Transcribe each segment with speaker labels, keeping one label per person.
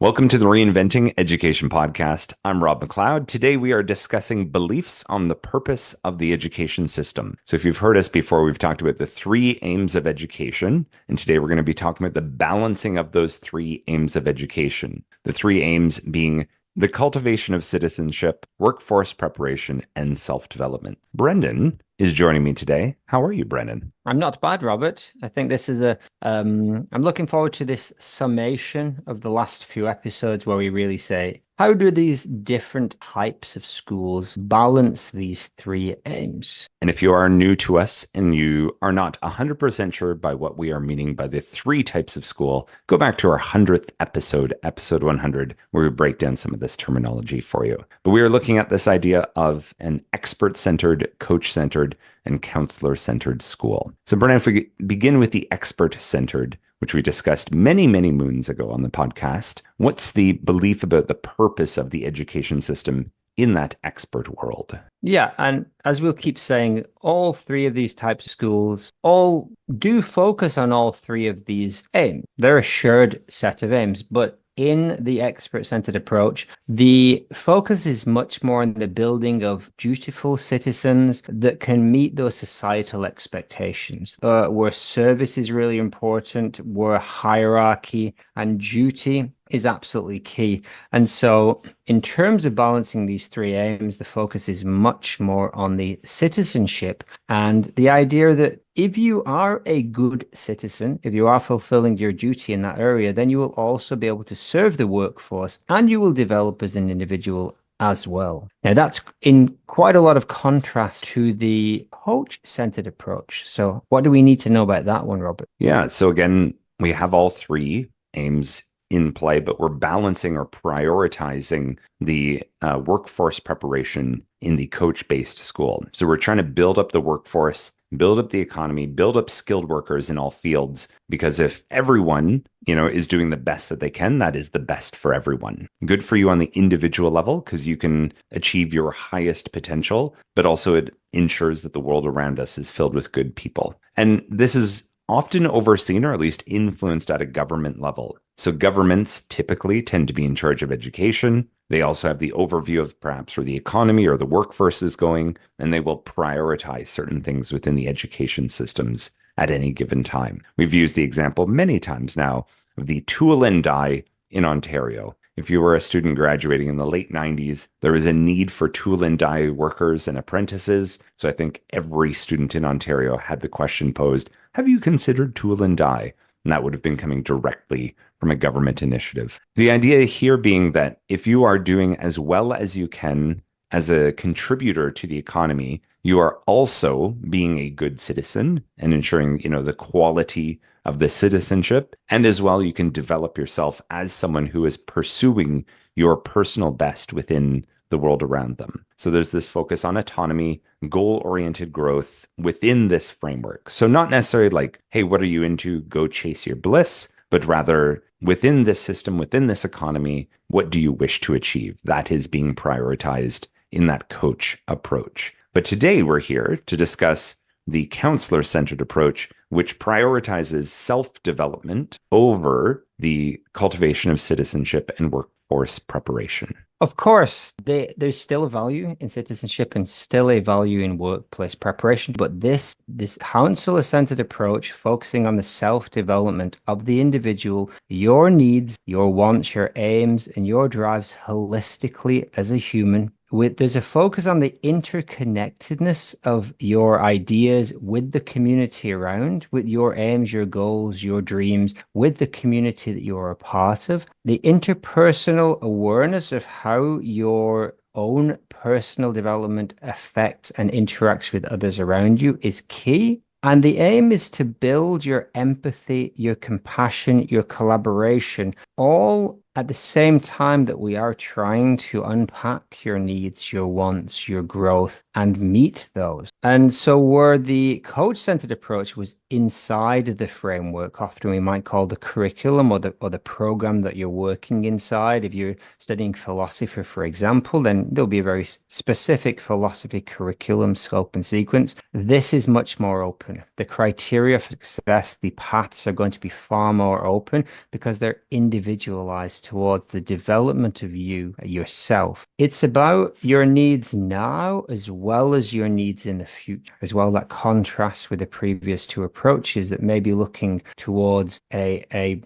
Speaker 1: Welcome to the Reinventing Education podcast. I'm Rob McLeod. Today we are discussing beliefs on the purpose of the education system. So if you've heard us before, we've talked about the three aims of education. And today we're going to be talking about the balancing of those three aims of education. The three aims being the cultivation of citizenship, workforce preparation, and self-development. Brendan is joining me today. How are you, Brendan?
Speaker 2: I'm not bad, Robert. I think this is I'm looking forward to this summation of the last few episodes where we really say, how do these different types of schools balance these three aims?
Speaker 1: And if you are new to us and you are not 100% sure by what we are meaning by the three types of school, go back to our 100th episode, episode 100, where we break down some of this terminology for you. But we are looking at this idea of an expert-centered, coach-centered, and counselor-centered school. So, Brennan, if we begin with the expert-centered, which we discussed many, many moons ago on the podcast, what's the belief about the purpose of the education system in that expert world?
Speaker 2: Yeah, and as we'll keep saying, all three of these types of schools all do focus on all three of these aims. They're a shared set of aims, but in the expert-centered approach, the focus is much more on the building of dutiful citizens that can meet those societal expectations, where service is really important, where hierarchy and duty is absolutely key. And so in terms of balancing these three aims, the focus is much more on the citizenship and the idea that if you are a good citizen, if you are fulfilling your duty in that area, then you will also be able to serve the workforce and you will develop as an individual as well. Now, that's in quite a lot of contrast to the coach-centered approach. So what do we need to know about that one, Robert?
Speaker 1: Yeah, so again, we have all three aims in play, but we're balancing or prioritizing the workforce preparation in the coach-based school. So we're trying to build up the workforce, build up the economy, build up skilled workers in all fields, because if everyone, is doing the best that they can, that is the best for everyone. Good for you on the individual level, because you can achieve your highest potential, but also it ensures that the world around us is filled with good people. And this is often overseen or at least influenced at a government level. So governments typically tend to be in charge of education. They also have the overview of perhaps where the economy or the workforce is going, and they will prioritize certain things within the education systems at any given time. We've used the example many times now of the tool and die in Ontario. If you were a student graduating in the late 90s, there was a need for tool and die workers and apprentices. So I think every student in Ontario had the question posed, have you considered tool and die? And that would have been coming directly from a government initiative. The idea here being that if you are doing as well as you can as a contributor to the economy, you are also being a good citizen and ensuring, the quality of the citizenship. And as well, you can develop yourself as someone who is pursuing your personal best within the world around them. So there's this focus on autonomy, goal-oriented growth within this framework. So not necessarily like, hey, what are you into? Go chase your bliss, but rather within this system, within this economy, what do you wish to achieve? That is being prioritized in that coach approach. But today we're here to discuss the counselor-centered approach, which prioritizes self-development over the cultivation of citizenship and workforce preparation.
Speaker 2: Of course, there's still a value in citizenship and still a value in workplace preparation, but this counselor-centered approach, focusing on the self-development of the individual, your needs, your wants, your aims, and your drives holistically as a human, there's a focus on the interconnectedness of your ideas with the community around, with your aims, your goals, your dreams, with the community that you're a part of. The interpersonal awareness of how your own personal development affects and interacts with others around you is key. And the aim is to build your empathy, your compassion, your collaboration, all at the same time that we are trying to unpack your needs, your wants, your growth, and meet those. And so where the coach-centered approach was inside the framework, often we might call the curriculum or the program that you're working inside. If you're studying philosophy, for example, then there'll be a very specific philosophy curriculum, scope, and sequence. This is much more open. The criteria for success, the paths are going to be far more open because they're individualized focus towards the development of you, yourself. It's about your needs now as well as your needs in the future, as well. That contrasts with the previous two approaches that may be looking towards a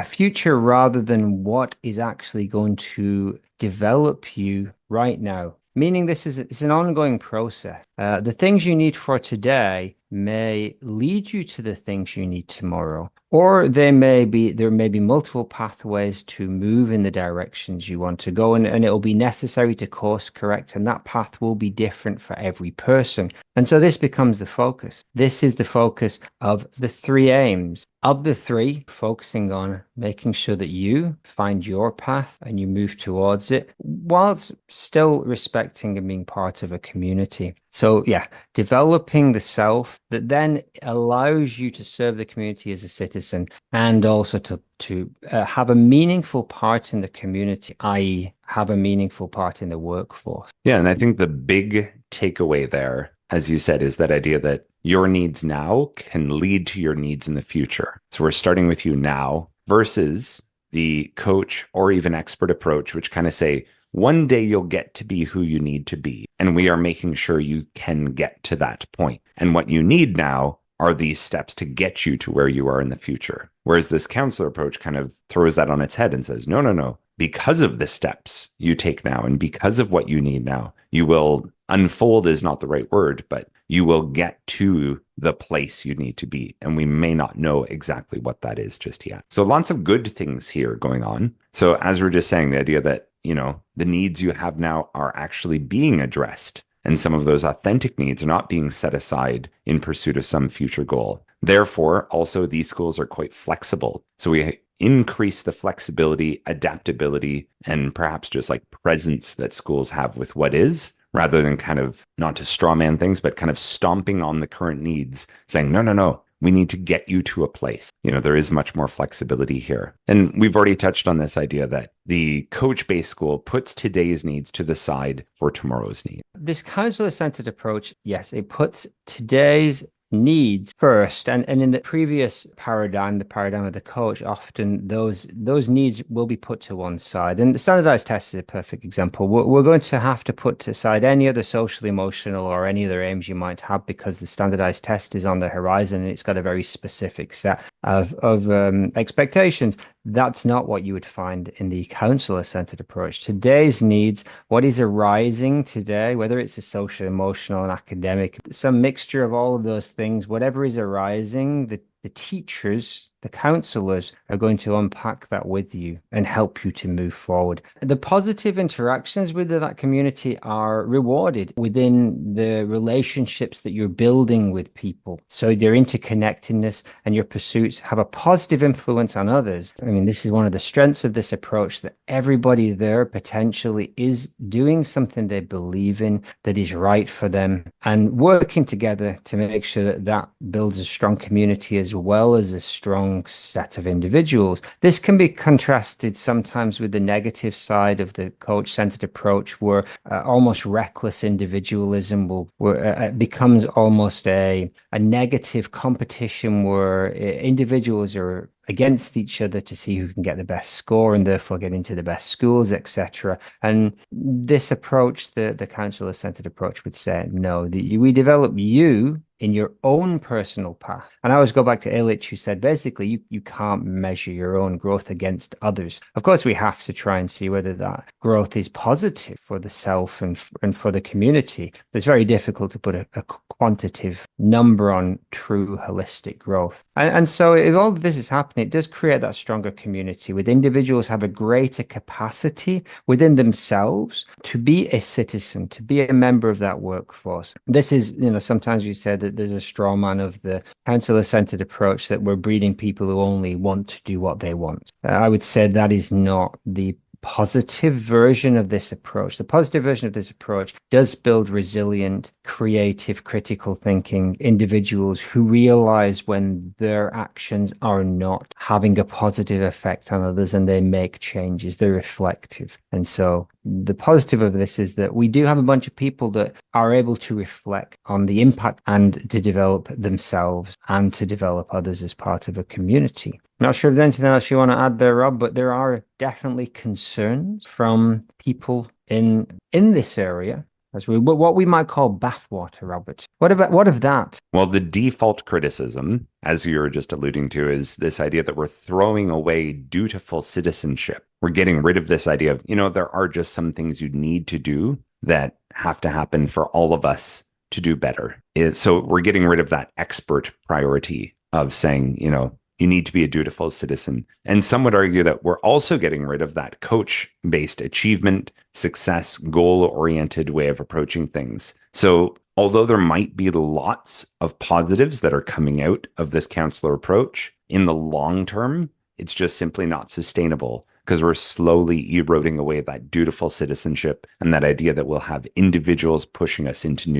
Speaker 2: future rather than what is actually going to develop you right now. Meaning it's an ongoing process. The things you need for today may lead you to the things you need tomorrow, or there may be multiple pathways to move in the directions you want to go, and it'll be necessary to course correct, and that path will be different for every person. And so this becomes the focus. This is the focus of the three aims. Of the three, focusing on making sure that you find your path and you move towards it, whilst still respecting and being part of a community. So yeah, developing the self that then allows you to serve the community as a citizen, and also to have a meaningful part in the community, i.e., have a meaningful part in the workforce.
Speaker 1: Yeah, and I think the big takeaway there, as you said, is that idea that your needs now can lead to your needs in the future. So we're starting with you now versus the coach or even expert approach, which kind of say, one day you'll get to be who you need to be. And we are making sure you can get to that point. And what you need now are these steps to get you to where you are in the future. Whereas this counselor approach kind of throws that on its head and says, no, no, no. Because of the steps you take now and because of what you need now, you will unfold is not the right word, but you will get to the place you need to be. And we may not know exactly what that is just yet. So lots of good things here going on. So as we're just saying, the idea that, the needs you have now are actually being addressed. And some of those authentic needs are not being set aside in pursuit of some future goal. Therefore, also these schools are quite flexible. So we increase the flexibility, adaptability, and perhaps just like presence that schools have with what is, rather than kind of, not to straw man things, but kind of stomping on the current needs, saying, no, no, no, we need to get you to a place. There is much more flexibility here. And we've already touched on this idea that the coach-based school puts today's needs to the side for tomorrow's needs.
Speaker 2: This counselor-centered approach, yes, it puts today's needs first, and in the previous paradigm, the paradigm of the coach, often those needs will be put to one side. And the standardized test is a perfect example. We're going to have to put aside any other social, emotional, or any other aims you might have, because the standardized test is on the horizon and it's got a very specific set of expectations. That's not what you would find in the counselor-centered approach. Today's needs, what is arising today, whether it's a social, emotional, and academic, some mixture of all of those things, whatever is arising, the teachers, the counselors are going to unpack that with you and help you to move forward. The positive interactions with that community are rewarded within the relationships that you're building with people. So their interconnectedness and your pursuits have a positive influence on others. I mean, this is one of the strengths of this approach, that everybody there potentially is doing something they believe in that is right for them, and working together to make sure that that builds a strong community as well as a strong set of individuals. This can be contrasted sometimes with the negative side of the coach-centered approach, where almost reckless individualism becomes almost a negative competition, where individuals are against each other to see who can get the best score and therefore get into the best schools, etc. And this approach, the counselor-centered approach, would say, no, we develop you in your own personal path. And I always go back to Illich, who said, basically, you can't measure your own growth against others. Of course, we have to try and see whether that growth is positive for the self and for the community. It's very difficult to put a quantitative number on true holistic growth. And so if all of this is happening, it does create that stronger community, with individuals have a greater capacity within themselves to be a citizen, to be a member of that workforce. This is, sometimes we say that there's a straw man of the counselor-centered approach, that we're breeding people who only want to do what they want. I would say that is not the positive version of this approach. The positive version of this approach does build resilient, creative, critical thinking individuals who realize when their actions are not having a positive effect on others, and they make changes. They're reflective. And so the positive of this is that we do have a bunch of people that are able to reflect on the impact and to develop themselves and to develop others as part of a community. Not sure if there's anything else you want to add there, Rob, but there are definitely concerns from people in this area as what we might call bathwater, Robert. What of that?
Speaker 1: Well, the default criticism, as you were just alluding to, is this idea that we're throwing away dutiful citizenship. We're getting rid of this idea of, there are just some things you need to do that have to happen for all of us to do better. So we're getting rid of that expert priority of saying, you need to be a dutiful citizen. And some would argue that we're also getting rid of that coach-based achievement, success, goal-oriented way of approaching things. So although there might be lots of positives that are coming out of this counselor approach, in the long term, it's just simply not sustainable because we're slowly eroding away that dutiful citizenship and that idea that we'll have individuals pushing us into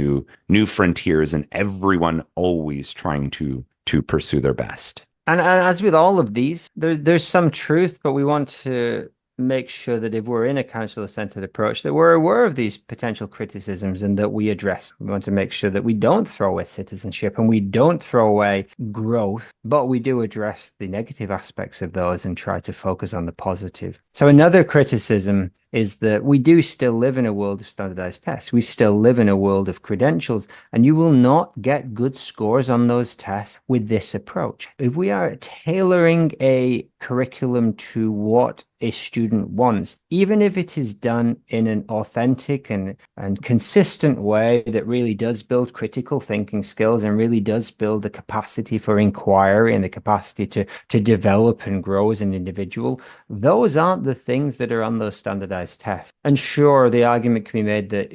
Speaker 1: new frontiers and everyone always trying to pursue their best.
Speaker 2: And as with all of these, there's some truth, but we want to make sure that if we're in a counselor-centered approach, that we're aware of these potential criticisms and that we address. We want to make sure that we don't throw away citizenship and we don't throw away growth, but we do address the negative aspects of those and try to focus on the positive. So another criticism is that we do still live in a world of standardized tests. We still live in a world of credentials, and you will not get good scores on those tests with this approach. If we are tailoring a curriculum to what a student wants, even if it is done in an authentic and consistent way that really does build critical thinking skills and really does build the capacity for inquiry and the capacity to develop and grow as an individual, those aren't the things that are on those standardized tests. And sure, the argument can be made that,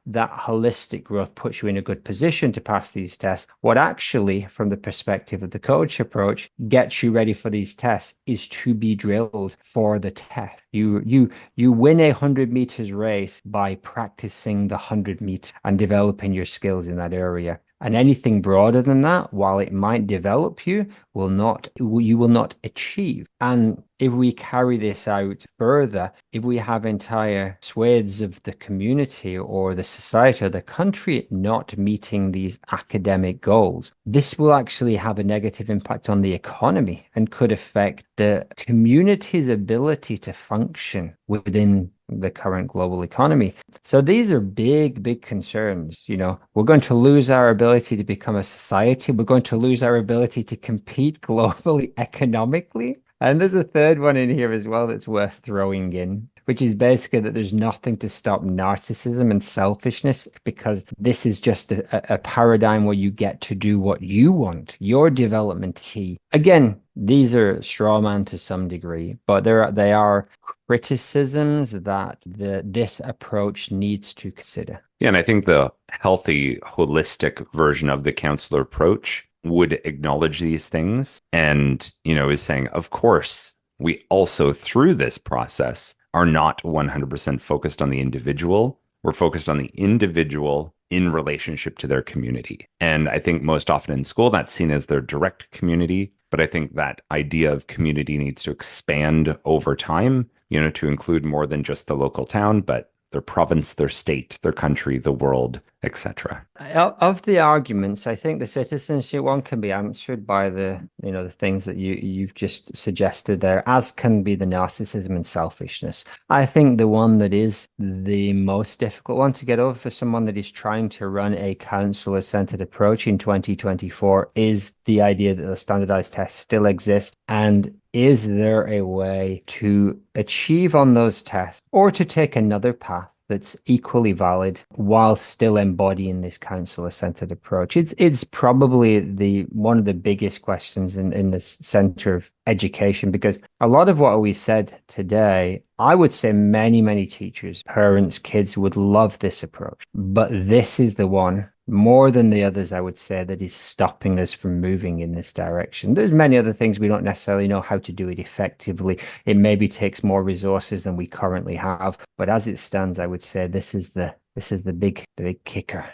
Speaker 2: that holistic growth puts you in a good position to pass these tests. What actually, from the perspective of the coach approach, gets you ready for these tests is to be drilled for the test. You win a 100 meters race by practicing the 100-meter and developing your skills in that area. And anything broader than that, while it might develop you, you will not achieve. And if we carry this out further, if we have entire swathes of the community or the society or the country not meeting these academic goals, this will actually have a negative impact on the economy and could affect the community's ability to function within the current global economy. So these are big, big concerns. We're going to lose our ability to become a society. We're going to lose our ability to compete globally economically. And there's a third one in here as well that's worth throwing in, which is basically that there's nothing to stop narcissism and selfishness because this is just a paradigm where you get to do what you want, your development key. Again, these are straw man to some degree, but they are criticisms that this approach needs to consider.
Speaker 1: Yeah, and I think the healthy, holistic version of the counselor approach would acknowledge these things and, is saying, of course, we also, through this process, are not 100% focused on the individual. We're focused on the individual in relationship to their community. And I think most often in school, that's seen as their direct community. But I think that idea of community needs to expand over time, to include more than just the local town, but their province, their state, their country, the world, etc.
Speaker 2: Of the arguments, I think the citizenship one can be answered by the things that you've just suggested there, as can be the narcissism and selfishness. I think the one that is the most difficult one to get over for someone that is trying to run a counselor-centered approach in 2024 is the idea that the standardized tests still exist. And is there a way to achieve on those tests or to take another path that's equally valid while still embodying this counselor-centered approach? It's probably one of the biggest questions in the center of education, because a lot of what we said today, I would say many, many teachers, parents, kids would love this approach, but this is the one more than the others, I would say, that is stopping us from moving in this direction. There's many other things we don't necessarily know how to do it effectively. It maybe takes more resources than we currently have, but as it stands, I would say this is the big kicker.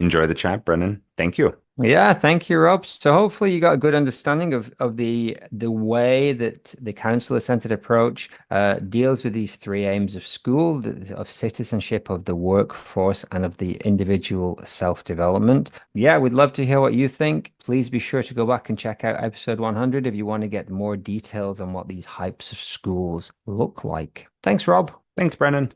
Speaker 1: Enjoy the chat, Brennan. Thank you.
Speaker 2: Yeah, thank you, Rob. So hopefully you got a good understanding of the way that the counselor-centered approach deals with these three aims of school, of citizenship, of the workforce, and of the individual self-development. Yeah, we'd love to hear what you think. Please be sure to go back and check out episode 100 if you want to get more details on what these types of schools look like. Thanks, Rob.
Speaker 1: Thanks, Brennan.